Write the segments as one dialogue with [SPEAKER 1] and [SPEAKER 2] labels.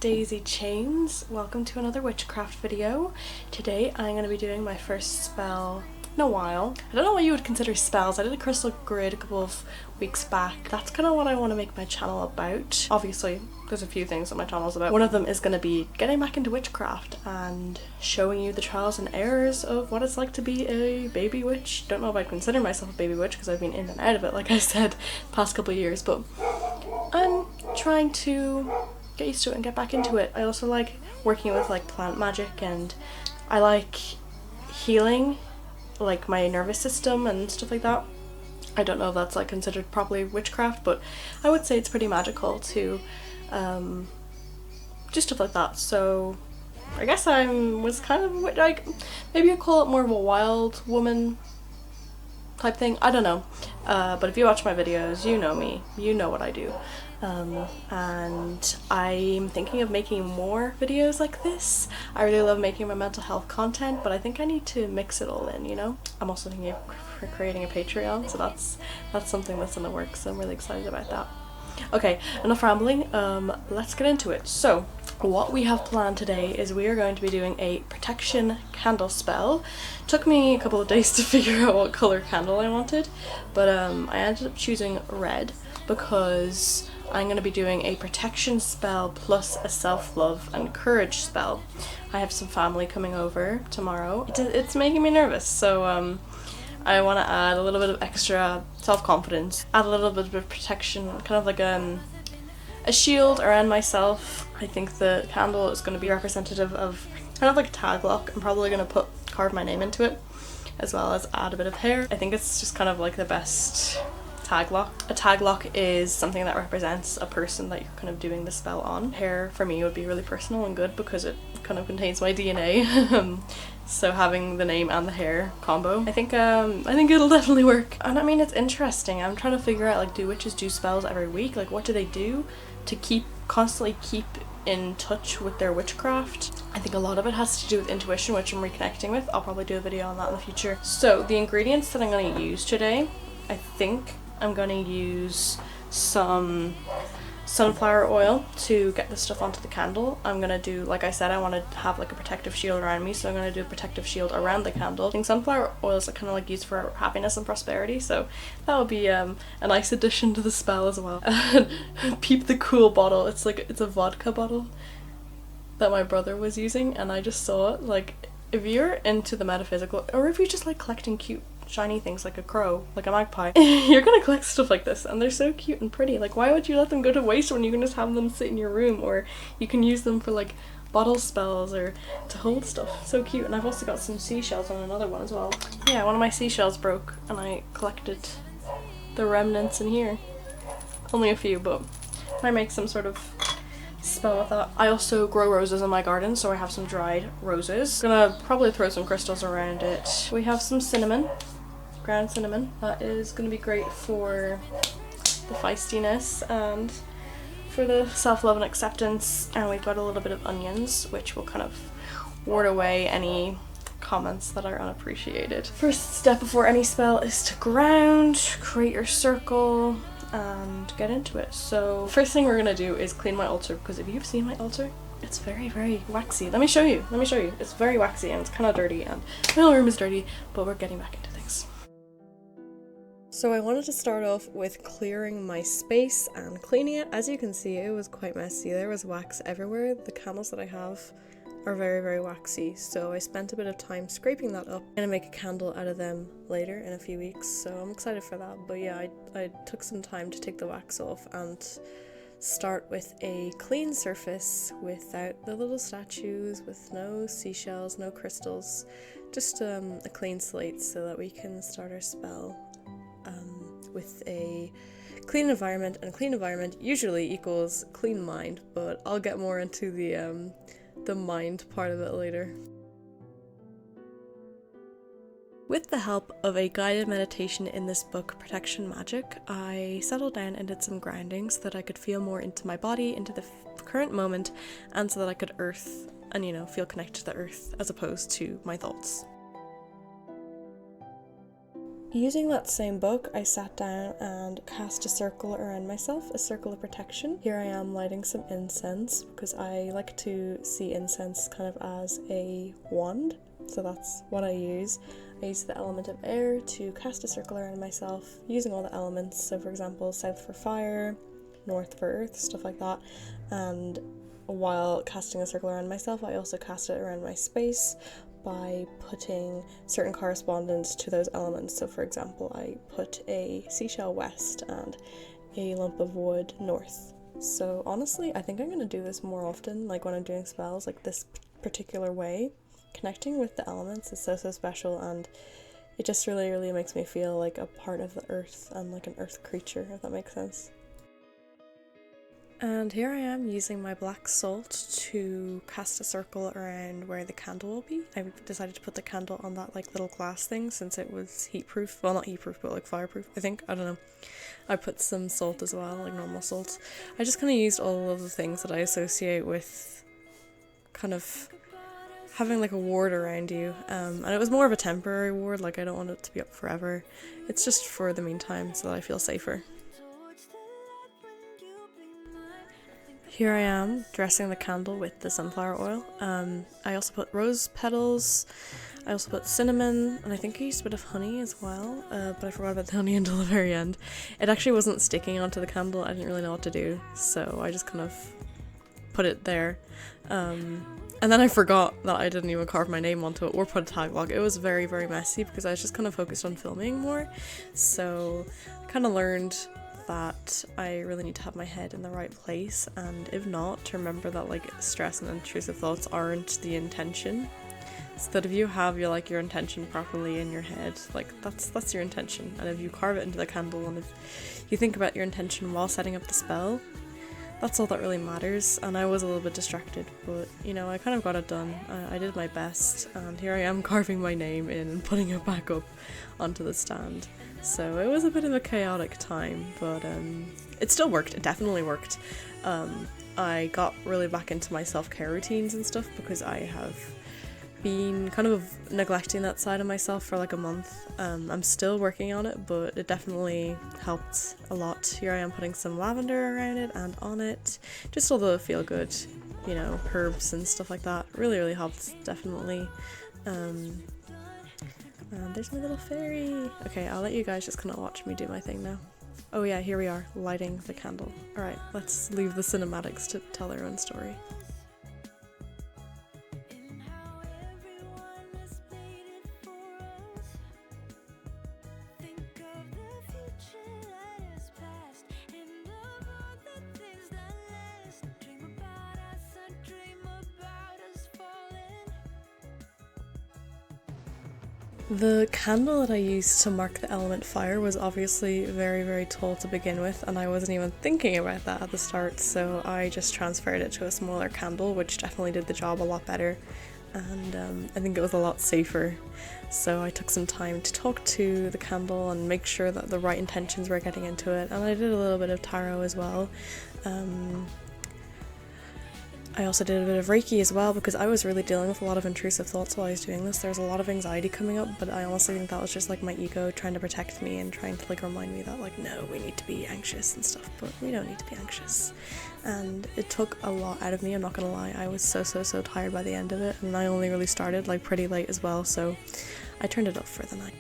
[SPEAKER 1] daisy chains. Welcome to another witchcraft video. Today I'm going to be doing my first spell in a while. I don't know what you would consider spells. I did a crystal grid a couple of weeks back. That's kind of what I want to make my channel about. Obviously there's a few things that my channel's about. One of them is going to be getting back into witchcraft and showing you the trials and errors of what it's like to be a baby witch. Don't know if I'd consider myself a baby witch because I've been in and out of it, like I said, past couple of years, but I'm trying to get used to it and get back into it. I also like working with like plant magic, and I like healing like my nervous system and stuff like that. I don't know if that's like considered properly witchcraft, but I would say it's pretty magical to do stuff like that. So I guess I was kind of like, maybe I'd call it more of a wild woman type thing. I don't know, but if you watch my videos, you know me, you know what I do. And I'm thinking of making more videos like this. I really love making my mental health content, but I think I need to mix it all in, you know? I'm also thinking of creating a Patreon, so that's something that's in the works, so I'm really excited about that. Okay, enough rambling, let's get into it. So what we have planned today is we are going to be doing a protection candle spell. Took me a couple of days to figure out what color candle I wanted, but I ended up choosing red because I'm going to be doing a protection spell plus a self-love and courage spell. I have some family coming over tomorrow. It's making me nervous, so I want to add a little bit of extra self-confidence, add a little bit of protection, kind of like a shield around myself. I think the candle is going to be representative of kind of like a tag lock. I'm probably going to carve my name into it, as well as add a bit of hair. I think it's just kind of like the best tag lock. A tag lock is something that represents a person that you're kind of doing the spell on. Hair for me would be really personal and good because it kind of contains my DNA. So having the name and the hair combo, I think it'll definitely work. And I mean, it's interesting. I'm trying to figure out, like, do witches do spells every week? Like, what do they do to constantly keep in touch with their witchcraft? I think a lot of it has to do with intuition, which I'm reconnecting with. I'll probably do a video on that in the future. So the ingredients that I'm going to use today, I think I'm going to use some sunflower oil to get this stuff onto the candle. I'm going to do, like I said, I want to have like a protective shield around me, so I'm going to do a protective shield around the candle. I think sunflower oils are kind of like used for happiness and prosperity, so that would be a nice addition to the spell as well. Peep the cool bottle. It's a vodka bottle that my brother was using, and I just saw it. Like, if you're into the metaphysical, or if you just like collecting cute shiny things like a crow, like a magpie, you're gonna collect stuff like this, and they're so cute and pretty. Like, why would you let them go to waste when you can just have them sit in your room, or you can use them for like bottle spells or to hold stuff. So cute. And I've also got some seashells on another one as well. Yeah, one of my seashells broke and I collected the remnants in here. Only a few, but I make some sort of spell with that. I also grow roses in my garden, so I have some dried roses. Gonna probably throw some crystals around it. We have some cinnamon, ground cinnamon. That is gonna be great for the feistiness and for the self-love and acceptance. And we've got a little bit of onions, which will kind of ward away any comments that are unappreciated. First step before any spell is to ground, create your circle, and get into it. So first thing we're gonna do is clean my altar, because if you've seen my altar, it's very, very waxy. Let me show you. It's very waxy and it's kind of dirty, and my whole room is dirty, but we're getting back into things. So I wanted to start off with clearing my space and cleaning it. As you can see, it was quite messy. There was wax everywhere. The candles that I have are very, very waxy, so I spent a bit of time scraping that up. I'm gonna make a candle out of them later in a few weeks, so I'm excited for that. But yeah, I took some time to take the wax off and start with a clean surface without the little statues, with no seashells, no crystals, just a clean slate, so that we can start our spell with a clean environment. And clean environment usually equals clean mind, but I'll get more into the mind part of it later. With the help of a guided meditation in this book, Protection Magic, I settled down and did some grounding so that I could feel more into my body, into the current moment, and so that I could earth and, you know, feel connected to the earth as opposed to my thoughts. Using that same book, I sat down and cast a circle around myself, a circle of protection. Here I am lighting some incense because I like to see incense kind of as a wand, so that's what I use. I use the element of air to cast a circle around myself using all the elements, so for example south for fire, north for earth, stuff like that. And while casting a circle around myself, I also cast it around my space by putting certain correspondence to those elements. So for example, I put a seashell west and a lump of wood north. So honestly, I think I'm going to do this more often, like when I'm doing spells like this particular way. Connecting with the elements is so special, and it just really makes me feel like a part of the earth and like an earth creature, if that makes sense. And here I am using my black salt to cast a circle around where the candle will be. I decided to put the candle on that like little glass thing since it was heat-proof. Well, not heat-proof, but like fireproof, I think. I don't know. I put some salt as well, like normal salt. I just kind of used all of the things that I associate with kind of having like a ward around you. And it was more of a temporary ward, like I don't want it to be up forever. It's just for the meantime so that I feel safer. Here I am, dressing the candle with the sunflower oil. I also put rose petals, I also put cinnamon, and I think I used a bit of honey as well, but I forgot about the honey until the very end. It actually wasn't sticking onto the candle, I didn't really know what to do, so I just kind of put it there. And then I forgot that I didn't even carve my name onto it or put a tag log. It was very messy because I was just kind of focused on filming more, so I kind of learned that I really need to have my head in the right place, and if not, to remember that like stress and intrusive thoughts aren't the intention. So that if you have your intention properly in your head, like that's your intention, and if you carve it into the candle and if you think about your intention while setting up the spell, that's all that really matters. And I was a little bit distracted, but you know, I kind of got it done. I did my best, and here I am carving my name in and putting it back up onto the stand. So it was a bit of a chaotic time, but it still worked. It definitely worked. I got really back into my self-care routines and stuff because I have been kind of neglecting that side of myself for like a month. I'm still working on it, but it definitely helped a lot. Here I am putting some lavender around it and on it, just all the feel good, you know, herbs and stuff like that. Really helped, definitely. And there's my little fairy. Okay, I'll let you guys just kind of watch me do my thing now. Oh yeah, here we are, lighting the candle. Alright, let's leave the cinematics to tell their own story. The candle that I used to mark the element fire was obviously very tall to begin with, and I wasn't even thinking about that at the start, so I just transferred it to a smaller candle, which definitely did the job a lot better, and I think it was a lot safer. So I took some time to talk to the candle and make sure that the right intentions were getting into it, and I did a little bit of tarot as well. I also did a bit of Reiki as well because I was really dealing with a lot of intrusive thoughts while I was doing this. There was a lot of anxiety coming up, but I honestly think that was just like my ego trying to protect me and trying to like remind me that like, no, we need to be anxious and stuff, but we don't need to be anxious. And it took a lot out of me, I'm not gonna lie. I was so tired by the end of it, and I only really started like pretty late as well, so I turned it up for the night.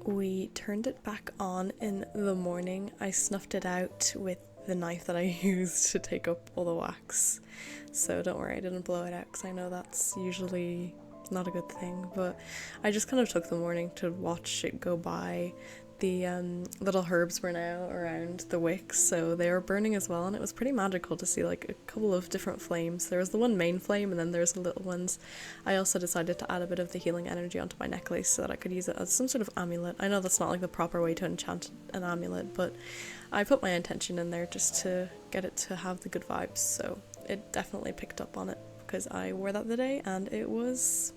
[SPEAKER 1] We turned it back on in the morning. I snuffed it out with the knife that I used to take up all the wax. So don't worry, I didn't blow it out because I know that's usually not a good thing. But I just kind of took the morning to watch it go by. The little herbs were now around the wicks, so they were burning as well, and it was pretty magical to see like a couple of different flames. There was the one main flame, and then there's the little ones. I also decided to add a bit of the healing energy onto my necklace so that I could use it as some sort of amulet. I know that's not like the proper way to enchant an amulet, but I put my intention in there just to get it to have the good vibes, so it definitely picked up on it because I wore that the day and it was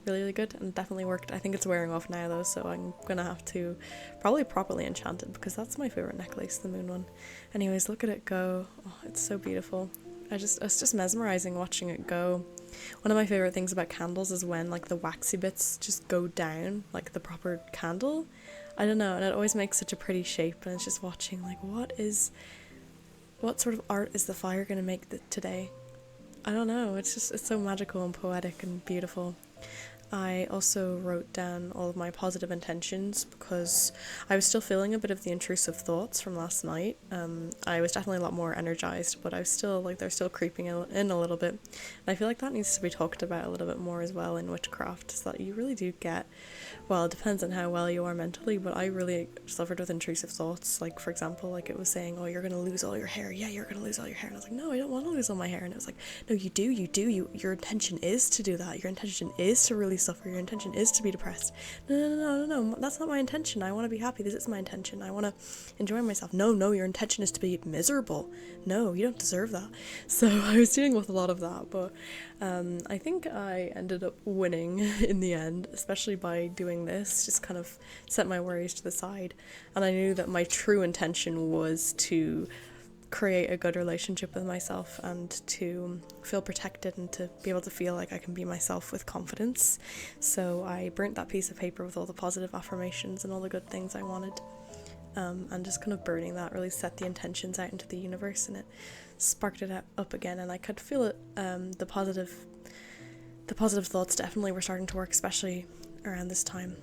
[SPEAKER 1] really, really good and definitely worked. I think it's wearing off now though, so I'm gonna have to probably properly enchant it because that's my favorite necklace, the moon one. Anyways, look at it go. Oh, it's so beautiful. It's just mesmerizing watching it go. One of my favorite things about candles is when like the waxy bits just go down like the proper candle. I don't know, and it always makes such a pretty shape, and it's just watching like what sort of art is the fire gonna make today? I don't know, it's so magical and poetic and beautiful. I also wrote down all of my positive intentions because I was still feeling a bit of the intrusive thoughts from last night. I was definitely a lot more energized, but I was still like they're still creeping in a little bit. And I feel like that needs to be talked about a little bit more as well in witchcraft, so that you really do get, well, it depends on how well you are mentally, but I really suffered with intrusive thoughts. Like, for example, like it was saying, oh, you're gonna lose all your hair. Yeah, you're gonna lose all your hair. And I was like, no, I don't want to lose all my hair. And it was like, no, you do. Your intention is to do that. Your intention is to really suffer. Your intention is to be depressed. No, that's not my intention. I want to be happy. This is my intention. I want to enjoy myself. No, your intention is to be miserable. No, you don't deserve that. So I was dealing with a lot of that, but I think I ended up winning in the end, especially by doing this, just kind of set my worries to the side. And I knew that my true intention was to create a good relationship with myself and to feel protected and to be able to feel like I can be myself with confidence. So I burnt that piece of paper with all the positive affirmations and all the good things I wanted, and just kind of burning that really set the intentions out into the universe, and it sparked it up again, and I could feel it. The positive thoughts definitely were starting to work, especially around this time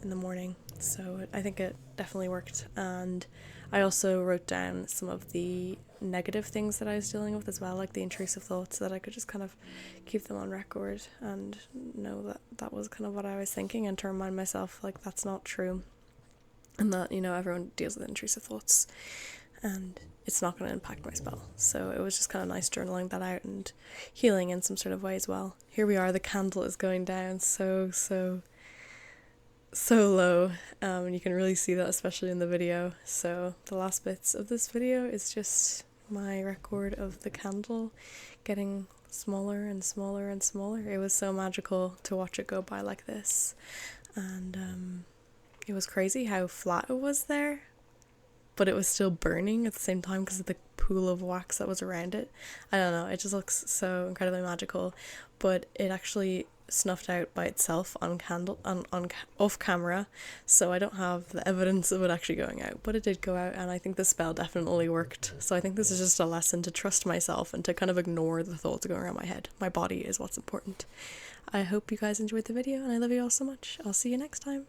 [SPEAKER 1] in the morning. So I think it definitely worked. And I also wrote down some of the negative things that I was dealing with as well, like the intrusive thoughts, so that I could just kind of keep them on record and know that that was kind of what I was thinking, and to remind myself like that's not true, and that, you know, everyone deals with intrusive thoughts and it's not going to impact my spell. So it was just kind of nice journaling that out and healing in some sort of way as well. Here we are, the candle is going down so low, and you can really see that especially in the video. So the last bits of this video is just my record of the candle getting smaller and smaller and smaller. It was so magical to watch it go by like this, and it was crazy how flat it was there, but it was still burning at the same time because of the pool of wax that was around it. I don't know, it just looks so incredibly magical. But it actually snuffed out by itself on off camera, so I don't have the evidence of it actually going out, but it did go out, and I think the spell definitely worked. So I think this is just a lesson to trust myself and to kind of ignore the thoughts going around my head. My body is what's important. I hope you guys enjoyed the video, and I love you all so much. I'll see you next time.